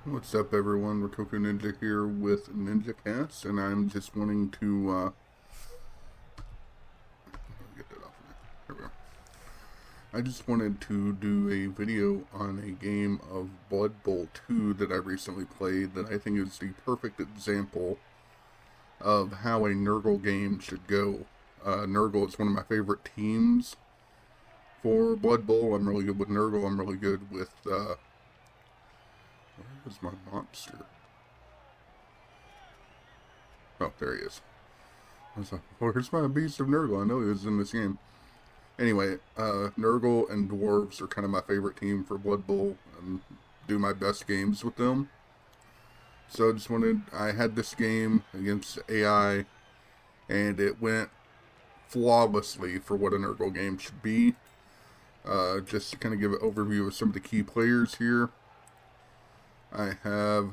What's up, everyone? Rotoko Ninja here with Ninja Cast, and I'm just wanting to get that off of there. There we go. I just wanted to do a video on a game of Blood Bowl 2 that I recently played that I think is the perfect example of how a Nurgle game should go. Nurgle is one of my favorite teams for Blood Bowl. I'm really good with Nurgle. I'm really good with where's my monster? Oh, there he is. I was like, where's my Beast of Nurgle? I know he was in this game. Anyway, Nurgle and Dwarves are kind of my favorite team for Blood Bowl, and do my best games with them. So I had this game against AI, and it went flawlessly for what a Nurgle game should be. Just to kind of give an overview of some of the key players here. I have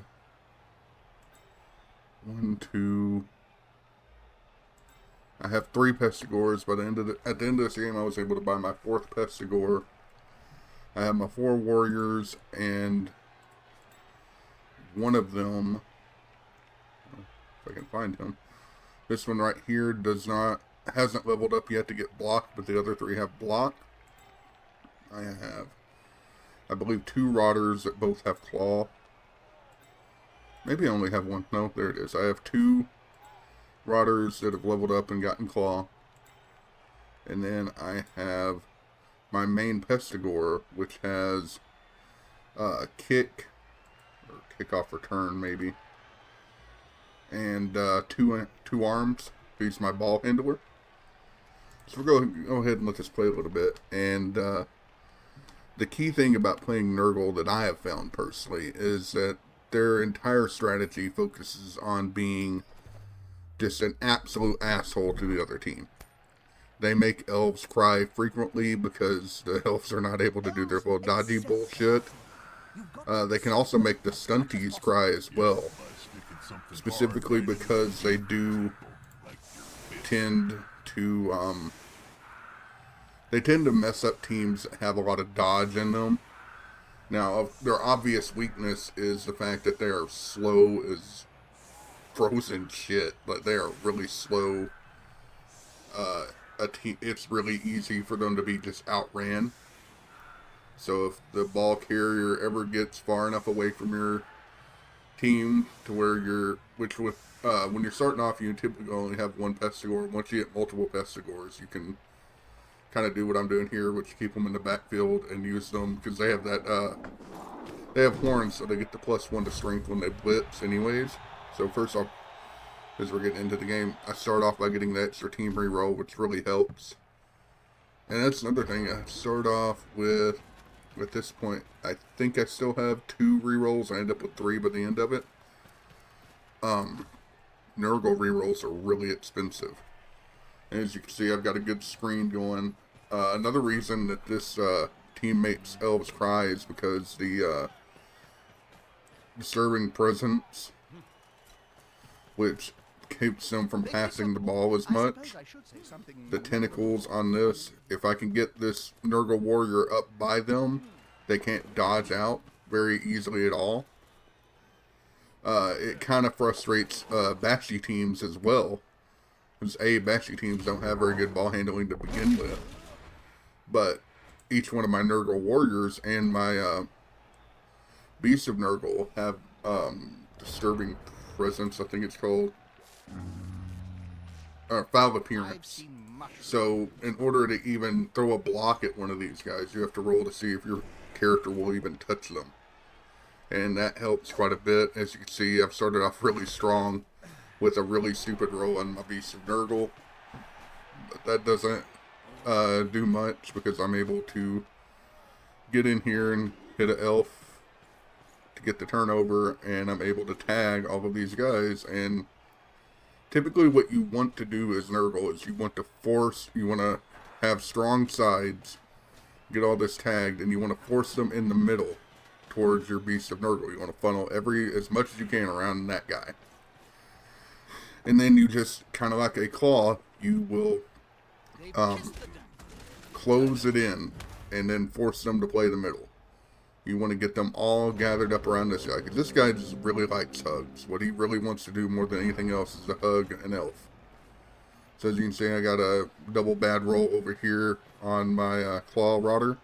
I have 3 Pestigores. At the end of this game, I was able to buy my 4th Pestigore. I have my 4 warriors, and one of them, if I can find him, this one right here hasn't leveled up yet to get blocked, but the other 3 have block. I have, I believe, 2 Rotters that both have claw. Maybe I only have 1. No, there it is. I have 2 Rotters that have leveled up and gotten claw. And then I have my main Pestigore, which has kick, or kick off return maybe, and two arms. He's my ball handler. So we'll go ahead and let this play a little bit. And the key thing about playing Nurgle that I have found personally is that their entire strategy focuses on being just an absolute asshole to the other team. They make elves cry frequently because the elves are not able to do their little dodgy bullshit. They can also make the stunties cry as well. Specifically because they do tend to mess up teams that have a lot of dodge in them. Now, their obvious weakness is the fact that they are slow as frozen shit. Like, they are really slow. It's really easy for them to be just outran. So if the ball carrier ever gets far enough away from your team to where when you're starting off, you typically only have 1 Pestigore. Once you get multiple Pestigores, you can kind of do what I'm doing here, which keep them in the backfield and use them because they have they have horns, so they get the +1 to strength when they blitz anyways. So first off, as we're getting into the game, I start off by getting the extra team reroll, which really helps. And that's another thing. I start off with, at this point, I think I still have 2 rerolls. I end up with 3 by the end of it. Nurgle rerolls are really expensive. And as you can see, I've got a good screen going. Another reason that this team makes elves cry is because the disturbing presence, which keeps them from passing the ball as much. The tentacles on this, if I can get this Nurgle warrior up by them, they can't dodge out very easily at all. It kind of frustrates Bashy teams as well. Because Bashy teams don't have very good ball handling to begin with. But each one of my Nurgle warriors and my Beast of Nurgle have disturbing presence, I think it's called. Foul appearance. So in order to even throw a block at one of these guys, you have to roll to see if your character will even touch them. And that helps quite a bit. As you can see, I've started off really strong with a really stupid roll on my Beast of Nurgle. But that doesn't do much because I'm able to get in here and hit an elf to get the turnover, and I'm able to tag all of these guys. And typically what you want to do as Nurgle is you want to have strong sides, get all this tagged, and you want to force them in the middle towards your Beast of Nurgle. You want to funnel as much as you can around that guy. And then you just, kind of like a claw, you will close it in and then force them to play the middle. You want to get them all gathered up around this guy, because this guy just really likes hugs. What he really wants to do more than anything else is to hug an elf. So as you can see, I got a double bad roll over here on my claw rotter.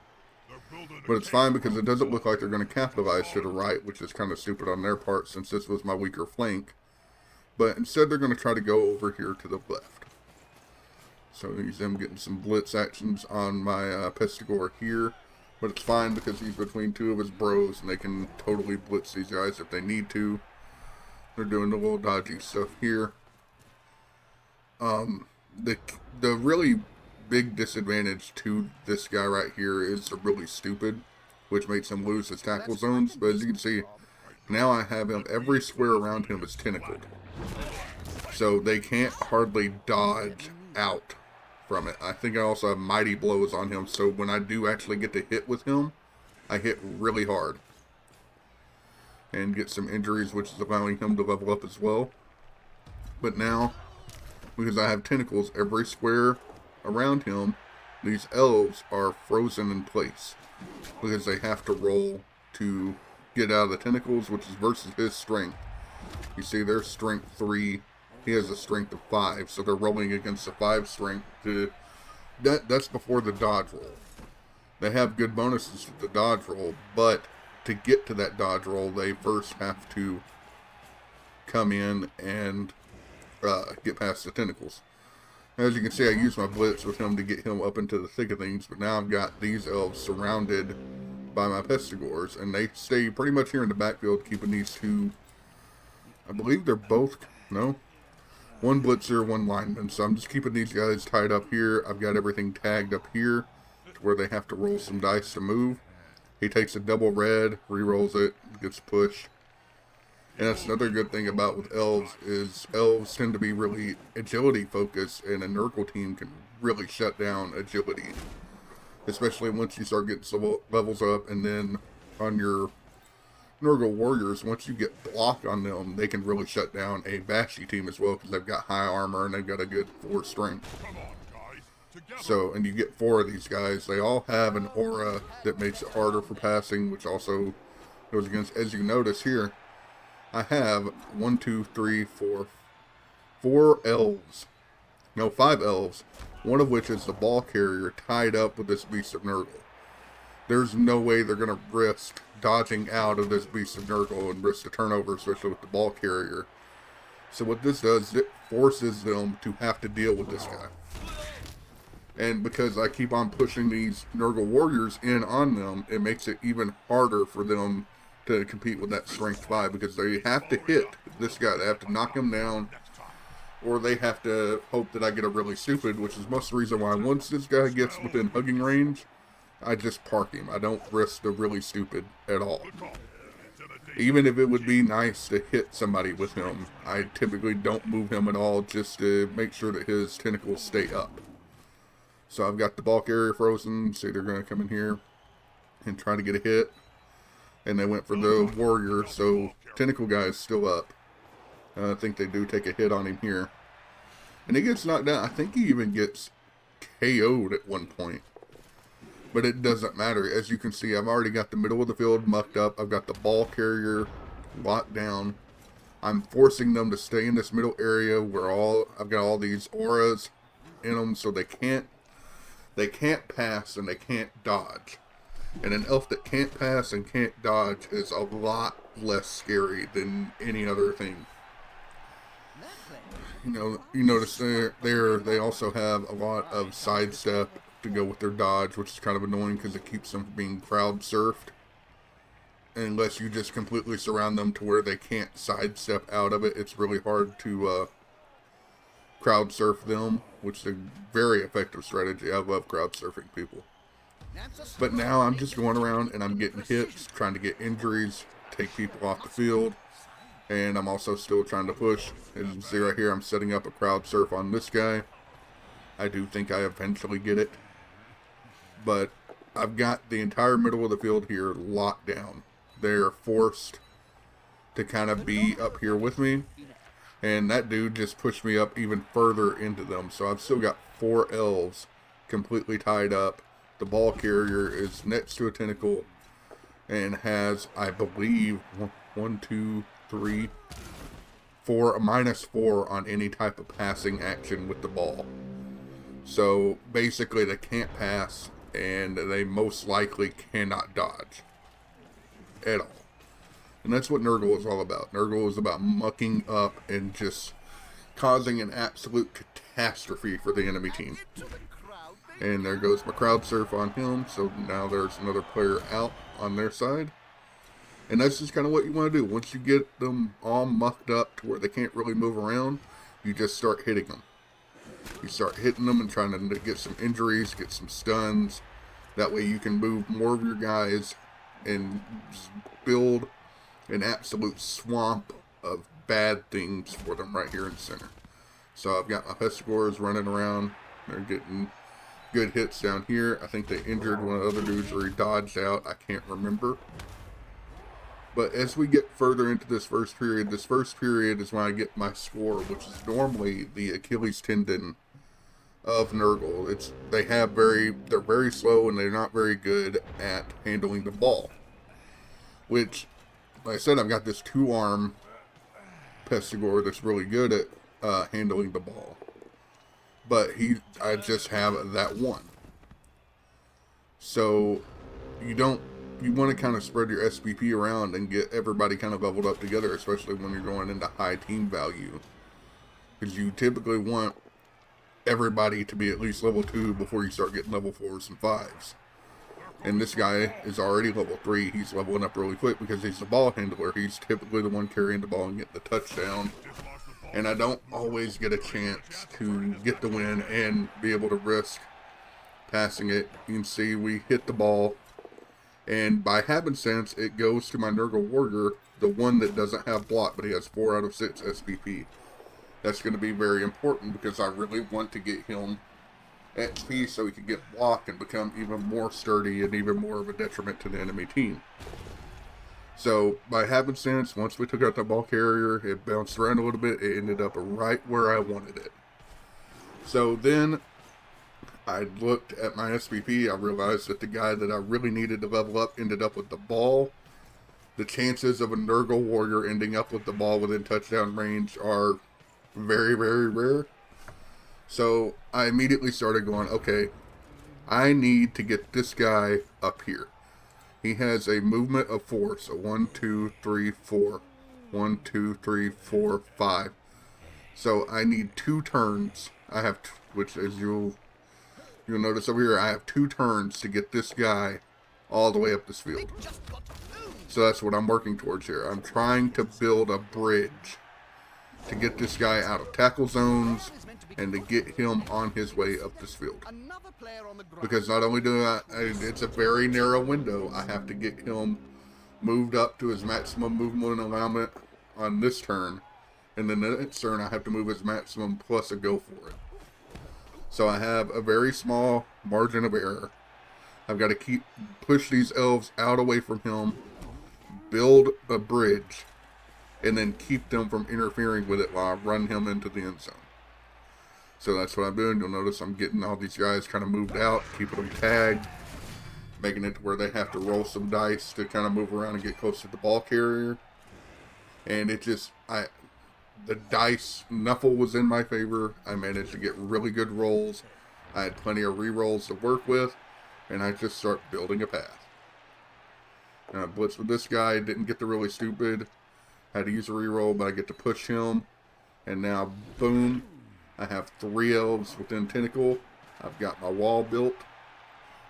But it's fine because it doesn't look like they're going to capitalize to the right, which is kind of stupid on their part since this was my weaker flank. But instead they're going to try to go over here to the left. So he's them getting some blitz actions on my Pestigore here. But it's fine because he's between two of his bros and they can totally blitz these guys if they need to. They're doing the little dodgy stuff here. The really big disadvantage to this guy right here is the really stupid, which makes him lose his tackle zones. But as you can see, now I have him, every square around him is tentacled. So they can't hardly dodge out from it. I think I also have mighty blows on him, so when I do actually get to hit with him, I hit really hard. And get some injuries, which is allowing him to level up as well. But now, because I have tentacles every square around him, these elves are frozen in place. Because they have to roll to get out of the tentacles, which is versus his strength. You see, their strength 3, he has a strength of 5, so they're rolling against a 5 strength. That's before the dodge roll. They have good bonuses with the dodge roll, but to get to that dodge roll, they first have to come in and get past the tentacles. As you can see, I used my blitz with him to get him up into the thick of things, but now I've got these elves surrounded by my Pestigores, and they stay pretty much here in the backfield, keeping these two. I believe they're both, no, one blitzer, one lineman, so I'm just keeping these guys tied up here. I've got everything tagged up here to where they have to roll some dice to move. He takes a double red, re-rolls it, gets pushed. And that's another good thing about with elves, is elves tend to be really agility focused, and a Nurgle team can really shut down agility. Especially once you start getting some levels up, and then on your Nurgle warriors, once you get block on them, they can really shut down a Bashy team as well, because they've got high armor and they've got a good 4 strength. So, and you get 4 of these guys. They all have an aura that makes it harder for passing, which also goes against, as you notice here, I have 1, 2, 3, 4, 4 elves. No, 5 elves. One of which is the ball carrier tied up with this Beast of Nurgle. There's no way they're going to risk dodging out of this Beast of Nurgle and risk a turnover, especially with the ball carrier. So what this does, it forces them to have to deal with this guy. And because I keep on pushing these Nurgle warriors in on them, it makes it even harder for them to compete with that strength 5, because they have to hit this guy. They have to knock him down, or they have to hope that I get a really stupid, which is most of the reason why once this guy gets within hugging range, I just park him. I don't risk the really stupid at all. Even if it would be nice to hit somebody with him, I typically don't move him at all, just to make sure that his tentacles stay up. So I've got the ball carrier frozen. See, they're going to come in here and try to get a hit. And they went for the warrior, so tentacle guy is still up. I think they do take a hit on him here. And he gets knocked down. I think he even gets KO'd at one point. But it doesn't matter. As you can see, I've already got the middle of the field mucked up. I've got the ball carrier locked down. I'm forcing them to stay in this middle area where I've got all these auras in them, so they can't pass and they can't dodge. And an elf that can't pass and can't dodge is a lot less scary than any other thing. You notice there they also have a lot of sidestep to go with their dodge, which is kind of annoying because it keeps them from being crowd surfed. Unless you just completely surround them to where they can't sidestep out of it, it's really hard to crowd surf them, which is a very effective strategy. I love crowd surfing people. But now I'm just going around and I'm getting hits, trying to get injuries, take people off the field, and I'm also still trying to push. As you can see right here, I'm setting up a crowd surf on this guy. I do think I eventually get it, but I've got the entire middle of the field here locked down. They're forced to kind of be up here with me, and that dude just pushed me up even further into them. So I've still got 4 elves completely tied up. The ball carrier is next to a tentacle, and has, I believe, one, two, three, four, a -4 on any type of passing action with the ball. So basically they can't pass, and they most likely cannot dodge at all. And that's what Nurgle is all about. Nurgle is about mucking up and just causing an absolute catastrophe for the enemy team. And there goes my crowd surf on him, so now there's another player out on their side. And that's just kind of what you want to do. Once you get them all mucked up to where they can't really move around, you just start hitting them. You start hitting them and trying to get some injuries, get some stuns. That way you can move more of your guys and build an absolute swamp of bad things for them right here in the center. So I've got my Pestigors running around. They're getting good hits down here. I think they injured one of the other dudes or he dodged out. I can't remember. But as we get further into this first period is when I get my score, which is normally the Achilles tendon of Nurgle. They're very slow and they're not very good at handling the ball. Which, like I said, I've got this 2-arm Pestigor that's really good at handling the ball. But I just have that one. So you want to kind of spread your SPP around and get everybody kind of leveled up together, especially when you're going into high team value. Because you typically want everybody to be at least level 2 before you start getting level 4s and 5s. And this guy is already level 3. He's leveling up really quick because he's the ball handler. He's typically the one carrying the ball and getting the touchdown. And I don't always get a chance to get the win and be able to risk passing it. You can see we hit the ball. And by happenstance, it goes to my Nurgle Warrior, the one that doesn't have block, but he has 4 out of 6 SPP. That's going to be very important because I really want to get him XP so he can get block and become even more sturdy and even more of a detriment to the enemy team. So, by happenstance, once we took out the ball carrier, it bounced around a little bit. It ended up right where I wanted it. So then, I looked at my SPP. I realized that the guy that I really needed to level up ended up with the ball. The chances of a Nurgle Warrior ending up with the ball within touchdown range are very, very rare. So, I immediately started going, okay, I need to get this guy up here. He has a movement of 4, so 1, 2, 3, 4. 1, 2, 3, 4, 5. So I need 2 turns. I have, which as you'll notice over here, I have 2 turns to get this guy all the way up this field. So that's what I'm working towards here. I'm trying to build a bridge to get this guy out of tackle zones and to get him on his way up this field. Because not only do it's a very narrow window, I have to get him moved up to his maximum movement allowance on this turn, and then the next turn I have to move his maximum plus a go for it. So I have a very small margin of error. I've got to push these elves out away from him, build a bridge, and then keep them from interfering with it while I run him into the end zone. So that's what I'm doing. You'll notice I'm getting all these guys kind of moved out, keeping them tagged, making it to where they have to roll some dice to kind of move around and get close to the ball carrier. And it just, the dice, Nuffle was in my favor. I managed to get really good rolls. I had plenty of re-rolls to work with, and I just start building a path. And I blitzed with this guy, didn't get the really stupid. Had to use a re-roll, but I get to push him. And now, boom. I have 3 elves within tentacle. I've got my wall built.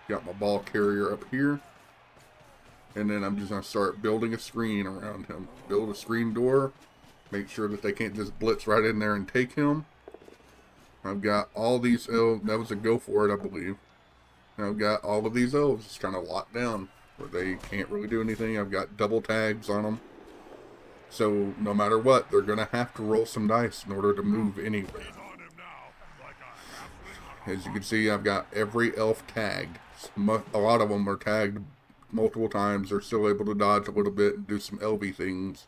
Got my ball carrier up here. And then I'm just going to start building a screen around him. Build a screen door. Make sure that they can't just blitz right in there and take him. I've got all these elves. That was a go for it, I believe. And I've got all of these elves just kind of locked down where they can't really do anything. I've got double tags on them. So no matter what, they're going to have to roll some dice in order to move anyway. As you can see, I've got every elf tagged. A lot of them are tagged multiple times. They're still able to dodge a little bit and do some LV things.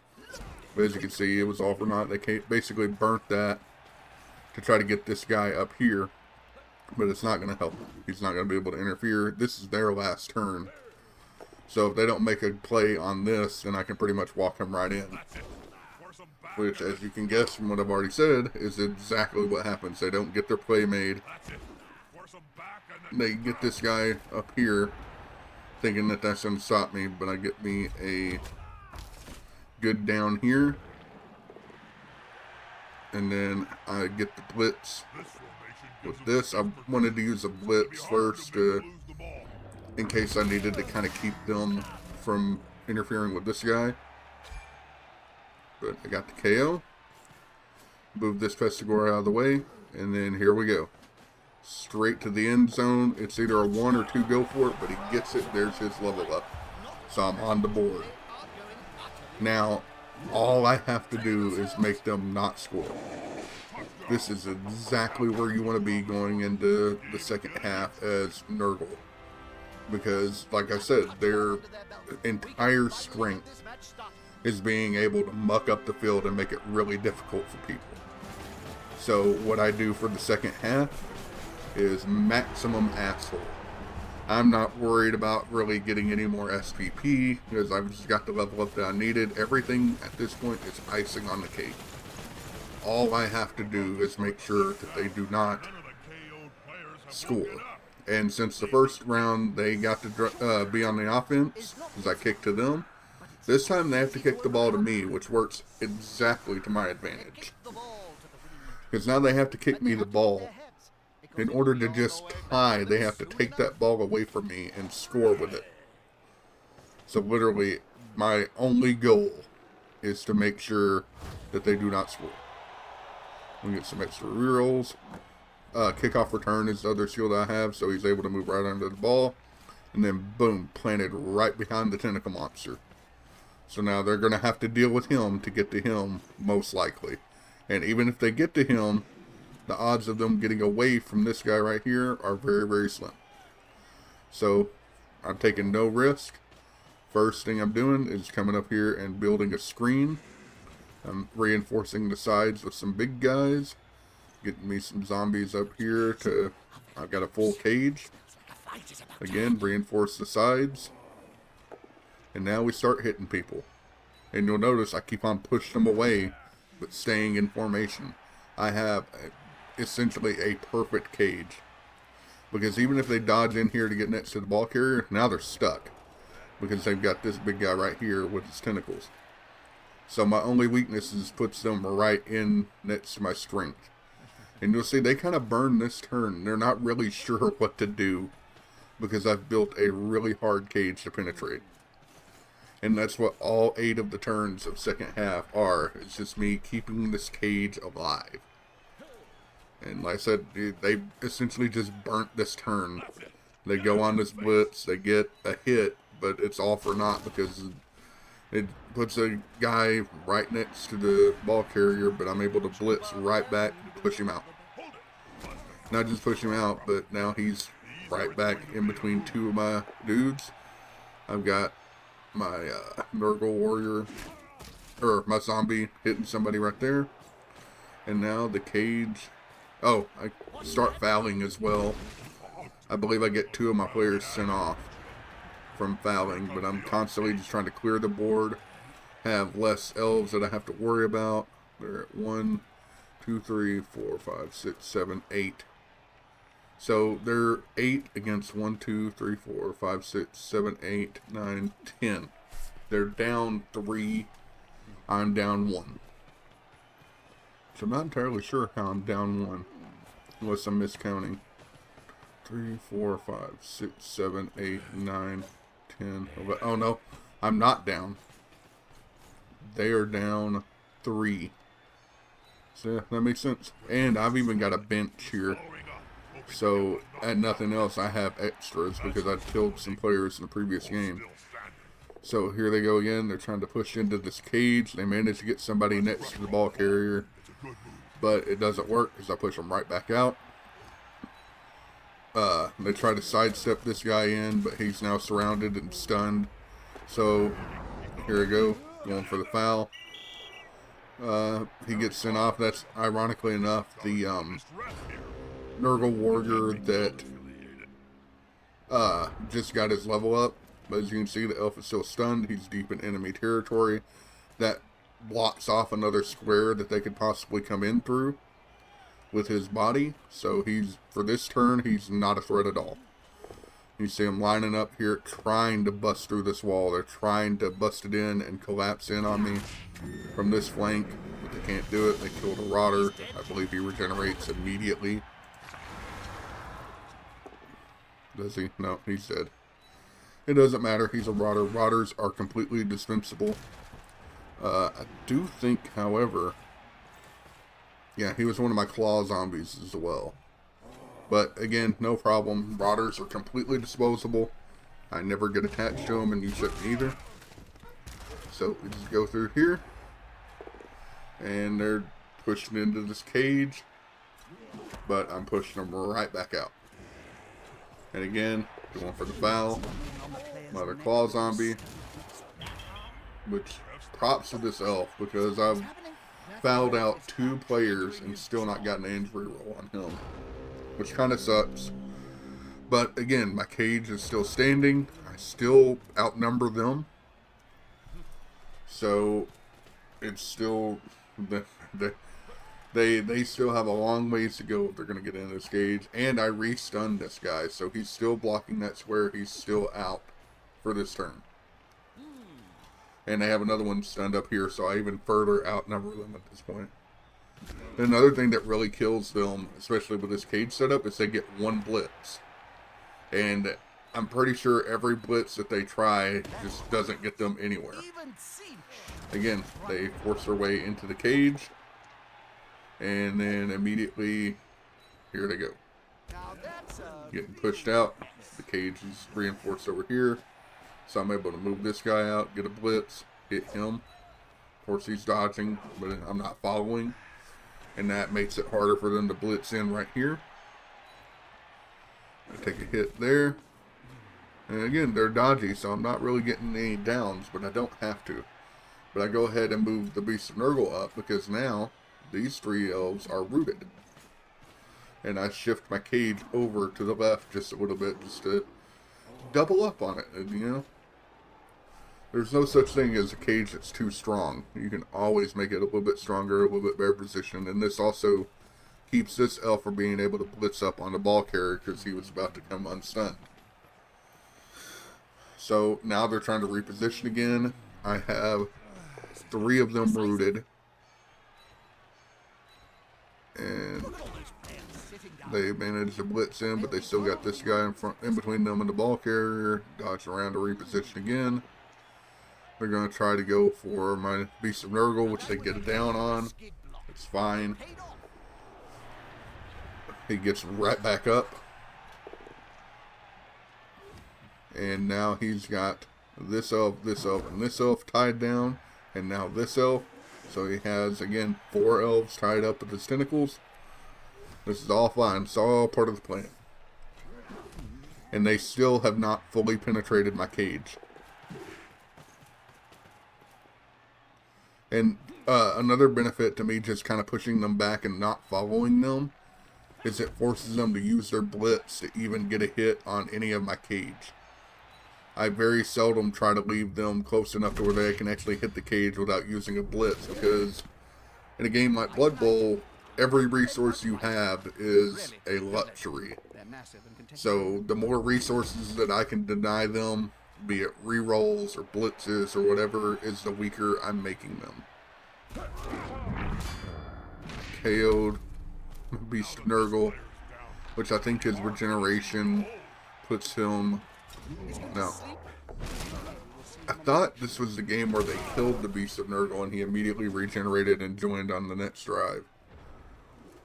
But as you can see, it was all for naught. They basically burnt that to try to get this guy up here. But it's not going to help him. He's not going to be able to interfere. This is their last turn. So if they don't make a play on this, then I can pretty much walk them right in. Which, as you can guess from what I've already said, is exactly what happens. They don't get their play made. They get this guy up here, thinking that that's going to stop me, but I get me a good down here. And then I get the blitz with this. I wanted to use a blitz first in case I needed to kind of keep them from interfering with this guy. But I got the KO. Move this Pestigore out of the way. And then here we go. Straight to the end zone. It's either a 1 or 2 go for it, but he gets it. There's his level up. So I'm on the board. Now, all I have to do is make them not score. This is exactly where you want to be going into the second half as Nurgle. Because, like I said, their entire strength is being able to muck up the field and make it really difficult for people. So what I do for the second half is maximum asshole. I'm not worried about really getting any more SPP because I've just got the level up that I needed. Everything at this point is icing on the cake. All I have to do is make sure that they do not score. And since the first round they got to be on the offense, as I kicked to them, this time they have to kick the ball to me, which works exactly to my advantage. Because now they have to kick me the ball. In order to just tie, they have to take that ball away from me and score with it. So literally, my only goal is to make sure that they do not score. We get some extra rerolls. Kickoff return is the other skill that I have, so he's able to move right under the ball. And then boom, planted right behind the tentacle monster. So now they're going to have to deal with him to get to him, most likely. And even if they get to him, the odds of them getting away from this guy right here are very, very slim. So I'm taking no risk. First thing I'm doing is coming up here and building a screen. I'm reinforcing the sides with some big guys. Getting me some zombies up here to... I've got a full cage. Again, reinforce the sides. And now we start hitting people. And you'll notice I keep on pushing them away, but staying in formation. I have essentially a perfect cage. Because even if they dodge in here to get next to the ball carrier, now they're stuck. Because they've got this big guy right here with his tentacles. So my only weakness is puts them right in next to my strength. And you'll see they kind of burn this turn. They're not really sure what to do. Because I've built a really hard cage to penetrate. And that's what all 8 of the turns of second half are. It's just me keeping this cage alive. And like I said, they essentially just burnt this turn. They go on this blitz, they get a hit, but it's all for naught because it puts a guy right next to the ball carrier, but I'm able to blitz right back and push him out. Not just push him out, but now he's right back in between 2 of my dudes. I've got my Nurgle warrior, or my zombie hitting somebody right there. And now the cage, oh, I start fouling as well. I believe I get 2 of my players sent off from fouling, but I'm constantly just trying to clear the board, have less elves that I have to worry about. They're at 1, 2, 3, 4, 5, 6, 7, 8. So they're 8 against 1, 2, 3, 4, 5, 6, 7, 8, 9, 10. They're down 3. I'm down 1. So I'm not entirely sure how I'm down 1. Unless I'm miscounting. 3, 4, 5, 6, 7, 8, 9, 10, 11. Oh no, I'm not down. They are down 3. So yeah, that makes sense. And I've even got a bench here. So, at nothing else, I have extras because I killed some players in the previous game. So, here they go again. They're trying to push into this cage. They managed to get somebody next to the ball carrier. But it doesn't work because I push them right back out. They try to sidestep this guy in, but he's now surrounded and stunned. So, here we go. Going for the foul. He gets sent off. That's, ironically enough, the Nurgle warrior that just got his level up. But as you can see, the elf is still stunned. He's deep in enemy territory. That blocks off another square that they could possibly come in through with his body. So he's, for this turn, he's not a threat at all. You see them lining up here, trying to bust through this wall. They're trying to bust it in and collapse in on me from this flank, but they can't do it. They killed a rotter. I believe he regenerates immediately. Does he? No, he's dead. It doesn't matter. He's a rotter. Rotters are completely dispensable. I do think, however, yeah, he was one of my claw zombies as well. But again, no problem. Rotters are completely disposable. I never get attached to them, and you shouldn't either. So we just go through here, and they're pushing into this cage, but I'm pushing them right back out. And again, going for the foul. Another claw zombie, which props to this elf, because I've fouled out 2 players and still not gotten an injury roll on him, which kind of sucks. But again, my cage is still standing. I still outnumber them, so it's still they still have a long ways to go if they're going to get into this cage. And I re-stunned this guy, so he's still blocking that square. He's still out for this turn. And they have another one stunned up here, so I even further outnumber them at this point. Another thing that really kills them, especially with this cage setup, is they get 1 blitz. And I'm pretty sure every blitz that they try just doesn't get them anywhere. Again, they force their way into the cage, and then immediately, here they go. Getting pushed out. The cage is reinforced over here, so I'm able to move this guy out, get a blitz, hit him. Of course, he's dodging, but I'm not following, and that makes it harder for them to blitz in right here. I take a hit there, and again, they're dodgy, so I'm not really getting any downs, but I don't have to. But I go ahead and move the Beast of Nurgle up, because now these 3 elves are rooted. And I shift my cage over to the left just a little bit, just to double up on it, you know? There's no such thing as a cage that's too strong. You can always make it a little bit stronger, a little bit better positioned, and this also keeps this elf from being able to blitz up on the ball carrier because he was about to come unstunned. So now they're trying to reposition again. I have 3 of them rooted, and they managed to blitz in, but they still got this guy in front, in between them and the ball carrier. Dodge around to reposition again. They're going to try to go for my Beast of Nurgle, which they get it down on. It's fine. He gets right back up. And now he's got this elf, and this elf tied down. And now this elf. So he has, again, 4 elves tied up with his tentacles. This is all fine. It's all part of the plan. And they still have not fully penetrated my cage. And another benefit to me just kind of pushing them back and not following them is it forces them to use their blitz to even get a hit on any of my cage. I very seldom try to leave them close enough to where they can actually hit the cage without using a blitz, because in a game like Blood Bowl, every resource you have is a luxury. So the more resources that I can deny them, be it rerolls or blitzes or whatever, is the weaker I'm making them. KO'd Beast Nurgle, which I think his regeneration puts him... No. I thought this was the game where they killed the Beast of Nurgle and he immediately regenerated and joined on the next drive.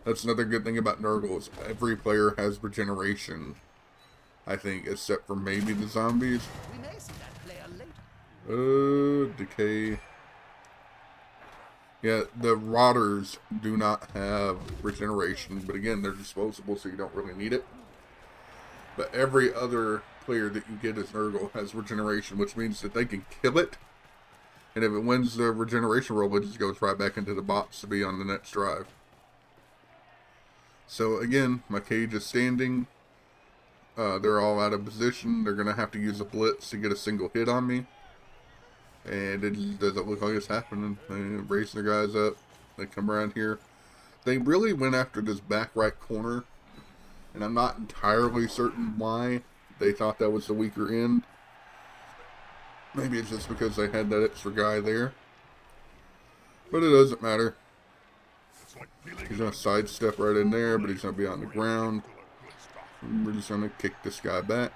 That's another good thing about Nurgle, is every player has regeneration, I think, except for maybe the zombies. Decay. Yeah, the rotters do not have regeneration, but again, they're disposable, so you don't really need it. But every other player that you get as Nurgle has regeneration, which means that they can kill it, and if it wins the regeneration roll, it just goes right back into the box to be on the next drive. So again, my cage is standing. they're all out of position. They're going to have to use a blitz to get a single hit on me. And it just doesn't look like it's happening. They're racing their guys up. They come around here. They really went after this back right corner. And I'm not entirely certain why they thought that was the weaker end. Maybe it's just because they had that extra guy there. But it doesn't matter. He's going to sidestep right in there, but he's going to be on the ground. And we're just going to kick this guy back.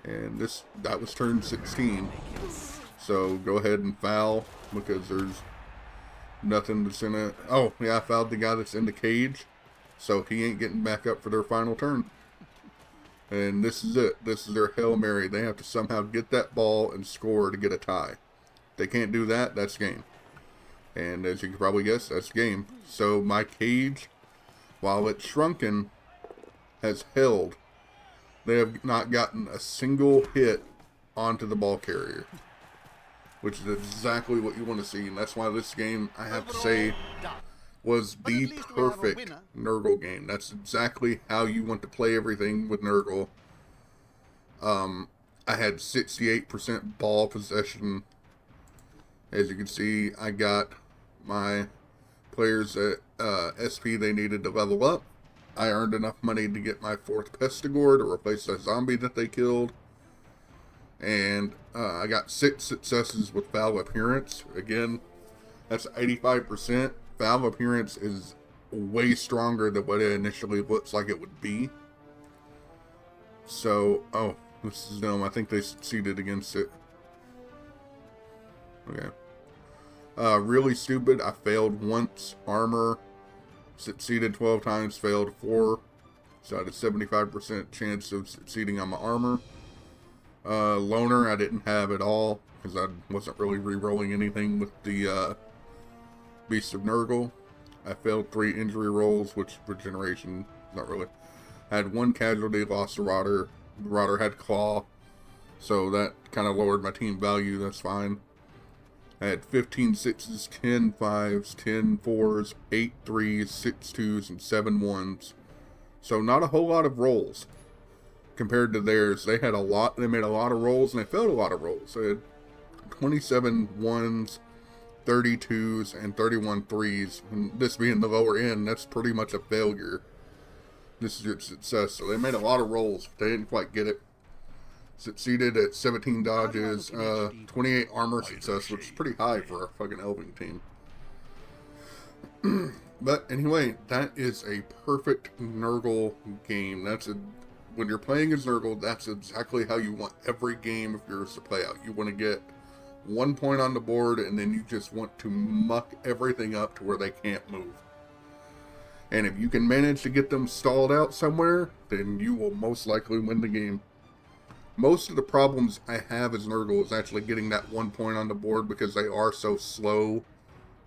And that was turn 16. So go ahead and foul, because there's nothing that's in it. Oh, yeah, I fouled the guy that's in the cage. So he ain't getting back up for their final turn. And this is it. This is their Hail Mary. They have to somehow get that ball and score to get a tie. If they can't do that, that's game. And as you can probably guess, that's game. So my cage, while it's shrunken, has held. They have not gotten a single hit onto the ball carrier. Which is exactly what you want to see. And that's why this game, I have to say, was the perfect Nurgle game. That's exactly how you want to play everything with Nurgle. I had 68% ball possession. As you can see, I got my players at SP they needed to level up. I earned enough money to get my 4th Pestigore to replace that zombie that they killed. And I got 6 successes with foul appearance. Again, that's 85%. Foul appearance is way stronger than what it initially looks like it would be. So, oh, this is dumb. I think they succeeded against it. Okay. Really stupid. I failed once. Armor. Succeeded 12 times. Failed 4. So I had a 75% chance of succeeding on my armor. Loner I didn't have at all, because I wasn't really re-rolling anything with the Beast of Nurgle. I failed 3 injury rolls, which regeneration, not really. I had 1 casualty, lost a Rotter. The Rotter had Claw, so that kind of lowered my team value, that's fine. I had 15 6s, 10 5s, 10 4s, 8 3s, 6 2s, and 7 1s. So not a whole lot of rolls compared to theirs. They had a lot, they made a lot of rolls, and they failed a lot of rolls. They had 27 1s, 32s, and 31 3s. And this being the lower end, that's pretty much a failure. This is your success. So they made a lot of rolls. They didn't quite get it. Succeeded at 17 dodges, 28 armor success, which is pretty high for a fucking elving team. But anyway, that is a perfect Nurgle game. When you're playing as Nurgle, that's exactly how you want every game of yours to play out. You want to get 1 point on the board, and then you just want to muck everything up to where they can't move. And if you can manage to get them stalled out somewhere, then you will most likely win the game. Most of the problems I have as Nurgle is actually getting that 1 point on the board, because they are so slow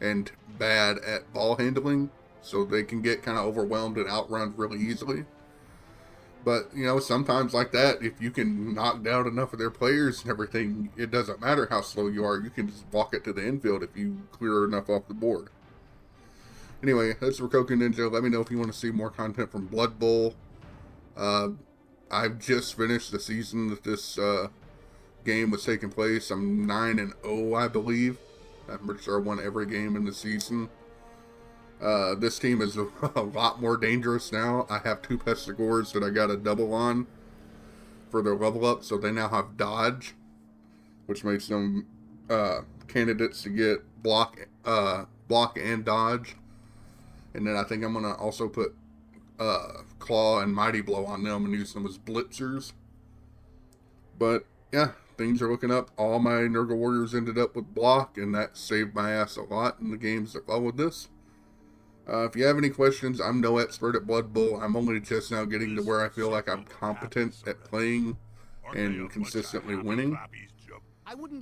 and bad at ball handling, so they can get kind of overwhelmed and outrun really easily. But, you know, sometimes like that, if you can knock down enough of their players and everything, it doesn't matter how slow you are. You can just walk it to the infield if you clear enough off the board. Anyway, that's Rokoku Ninja. Let me know if you want to see more content from Blood Bowl. I've just finished the season that this game was taking place. I'm 9-0, I believe. I'm pretty sure I won every game in the season. This team is a lot more dangerous now. I have 2 Pestigores that I got a double on for their level up, so they now have dodge, which makes them candidates to get block and dodge. And then I think I'm gonna also put Claw and Mighty Blow on them and use them as blitzers. But yeah, things are looking up. All my Nurgle warriors ended up with block, and that saved my ass a lot in the games that followed this. If you have any questions, I'm no expert at Blood Bowl. I'm only just now getting to where I feel like I'm competent at playing and consistently winning.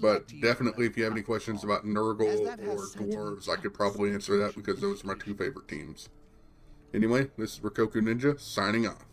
But definitely, if you have any questions about Nurgle or Dwarves, I could probably answer that, because those are my 2 favorite teams. Anyway, this is Rokoku Ninja, signing off.